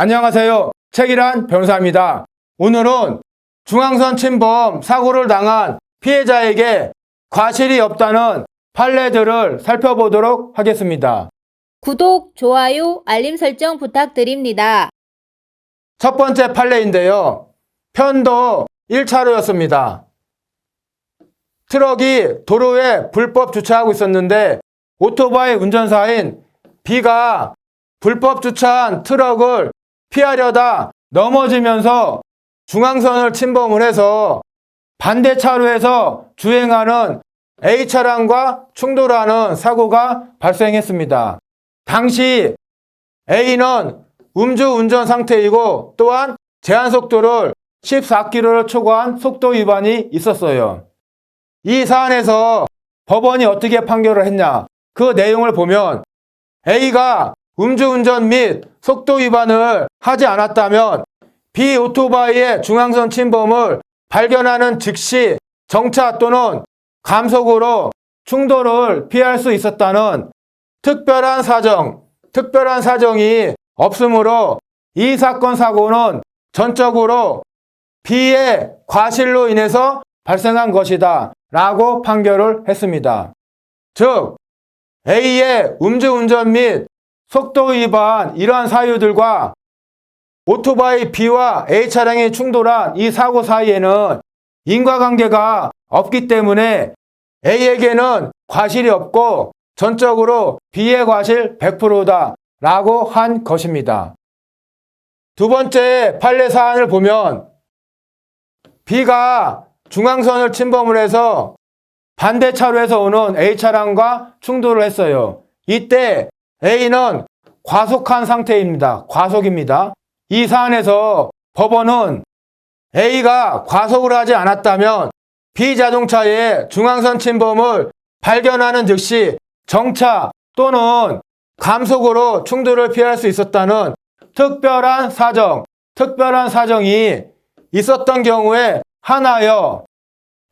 안녕하세요. 책이란 변호사입니다. 오늘은 중앙선 침범 사고를 당한 피해자에게 과실이 없다는 판례들을 살펴보도록 하겠습니다. 구독, 좋아요, 알림 설정 부탁드립니다. 첫 번째 판례인데요. 편도 1차로였습니다. 트럭이 도로에 불법 주차하고 있었는데 오토바이 운전사인 B가 불법 주차한 트럭을 피하려다 넘어지면서 중앙선을 침범을 해서 반대 차로에서 주행하는 A차량과 충돌하는 사고가 발생했습니다. 당시 A는 음주운전 상태이고 또한 제한속도를 14km를 초과한 속도 위반이 있었어요. 이 사안에서 법원이 어떻게 판결을 했냐? 그 내용을 보면 A가 음주운전 및 속도 위반을 하지 않았다면 B 오토바이의 중앙선 침범을 발견하는 즉시 정차 또는 감속으로 충돌을 피할 수 있었다는 특별한 사정이 없으므로 이 사건 사고는 전적으로 B의 과실로 인해서 발생한 것이다 라고 판결을 했습니다. 즉 A의 음주운전 및 속도 위반 이러한 사유들과 오토바이 B와 A차량이 충돌한 이 사고 사이에는 인과관계가 없기 때문에 A에게는 과실이 없고 전적으로 B의 과실 100%다 라고 한 것입니다. 두 번째 판례 사안을 보면 B가 중앙선을 침범을 해서 반대 차로에서 오는 A차량과 충돌을 했어요. 이때 A는 과속한 상태입니다. 과속입니다. 이 사안에서 법원은 A가 과속을 하지 않았다면 B 자동차의 중앙선 침범을 발견하는 즉시 정차 또는 감속으로 충돌을 피할 수 있었다는 특별한 사정이 있었던 경우에 한하여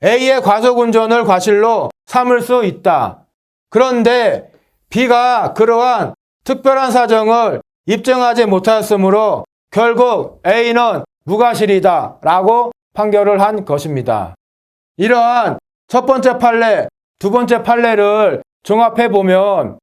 A의 과속운전을 과실로 삼을 수 있다. 그런데 B가 그러한 특별한 사정을 입증하지 못하였으므로 결국 A는 무과실이다 라고 판결을 한 것입니다. 이러한 첫 번째 판례, 두 번째 판례를 종합해 보면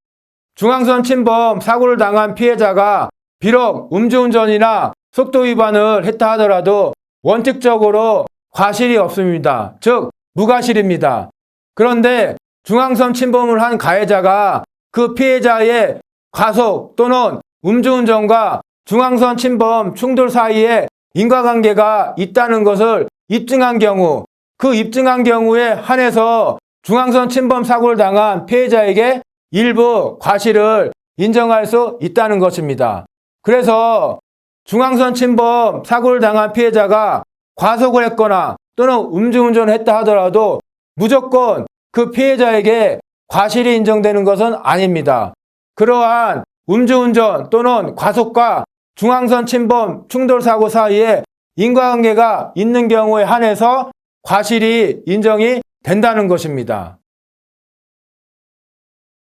중앙선 침범 사고를 당한 피해자가 비록 음주운전이나 속도 위반을 했다 하더라도 원칙적으로 과실이 없습니다. 즉 무과실입니다. 그런데 중앙선 침범을 한 가해자가 그 피해자의 과속 또는 음주운전과 중앙선 침범 충돌 사이에 인과관계가 있다는 것을 입증한 경우, 그 입증한 경우에 한해서 중앙선 침범 사고를 당한 피해자에게 일부 과실을 인정할 수 있다는 것입니다. 그래서 중앙선 침범 사고를 당한 피해자가 과속을 했거나 또는 음주운전을 했다 하더라도 무조건 그 피해자에게 과실이 인정되는 것은 아닙니다. 그러한 음주운전 또는 과속과 중앙선 침범 충돌 사고 사이에 인과관계가 있는 경우에 한해서 과실이 인정이 된다는 것입니다.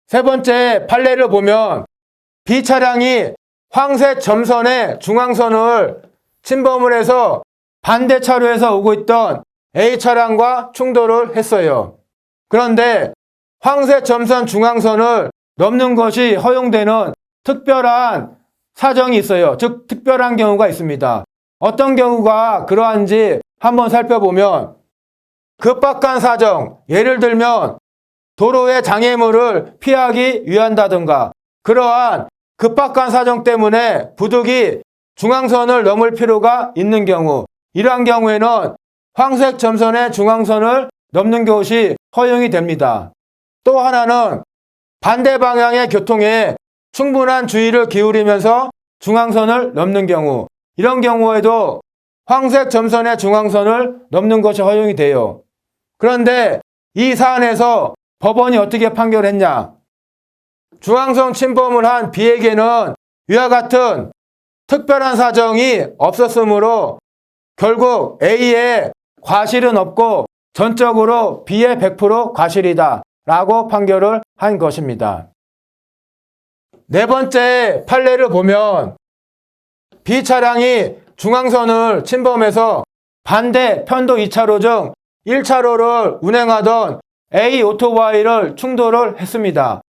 세 번째 판례를 보면 B 차량이 황색 점선의 중앙선을 침범을 해서 반대 차로에서 오고 있던 A 차량과 충돌을 했어요. 그런데 황색 점선 중앙선을 넘는 것이 허용되는 특별한 사정이 있어요. 즉 특별한 경우가 있습니다. 어떤 경우가 그러한지 한번 살펴보면 급박한 사정, 예를 들면 도로의 장애물을 피하기 위한다든가 그러한 급박한 사정 때문에 부득이 중앙선을 넘을 필요가 있는 경우, 이러한 경우에는 황색 점선의 중앙선을 넘는 것이 허용이 됩니다. 또 하나는 반대 방향의 교통에 충분한 주의를 기울이면서 중앙선을 넘는 경우, 이런 경우에도 황색 점선의 중앙선을 넘는 것이 허용이 돼요. 그런데 이 사안에서 법원이 어떻게 판결했냐? 중앙선 침범을 한 B에게는 위와 같은 특별한 사정이 없었으므로 결국 A의 과실은 없고 전적으로 B의 100% 과실이다 라고 판결을 한 것입니다. 네 번째 판례를 보면 B 차량이 중앙선을 침범해서 반대 편도 2차로 중 1차로를 운행하던 A 오토바이를 충돌을 했습니다.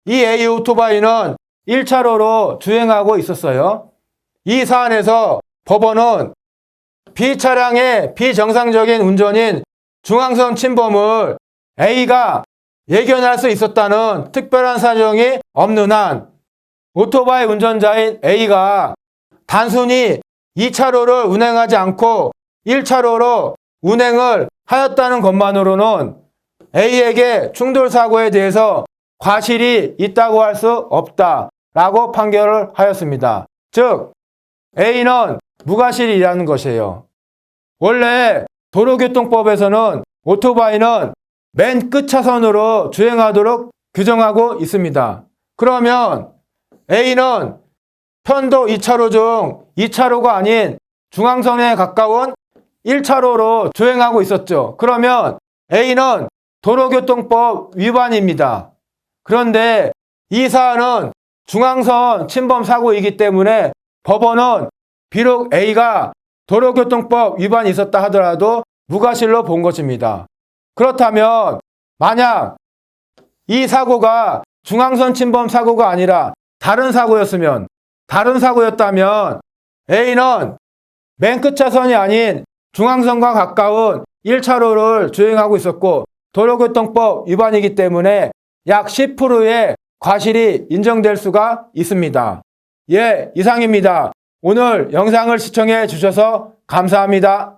이 A 오토바이는 1차로로 주행하고 있었어요. 이 사안에서 법원은 B 차량의 비정상적인 운전인 중앙선 침범을 A가 예견할 수 있었다는 특별한 사정이 없는 한 오토바이 운전자인 A가 단순히 2차로를 운행하지 않고 1차로로 운행을 하였다는 것만으로는 A에게 충돌 사고에 대해서 과실이 있다고 할 수 없다라고 판결을 하였습니다. 즉, A는 무과실이라는 것이에요. 원래 도로교통법에서는 오토바이는 맨 끝 차선으로 주행하도록 규정하고 있습니다. 그러면 A는 편도 2차로 중 2차로가 아닌 중앙선에 가까운 1차로로 주행하고 있었죠. 그러면 A는 도로교통법 위반입니다. 그런데 이 사안은 중앙선 침범 사고이기 때문에 법원은 비록 A가 도로교통법 위반이 있었다 하더라도 무과실로 본 것입니다. 그렇다면 만약 이 사고가 중앙선 침범 사고가 아니라 다른 사고였다면 A는 맨 끝 차선이 아닌 중앙선과 가까운 1차로를 주행하고 있었고 도로교통법 위반이기 때문에 약 10%의 과실이 인정될 수가 있습니다. 예, 이상입니다. 오늘 영상을 시청해 주셔서 감사합니다.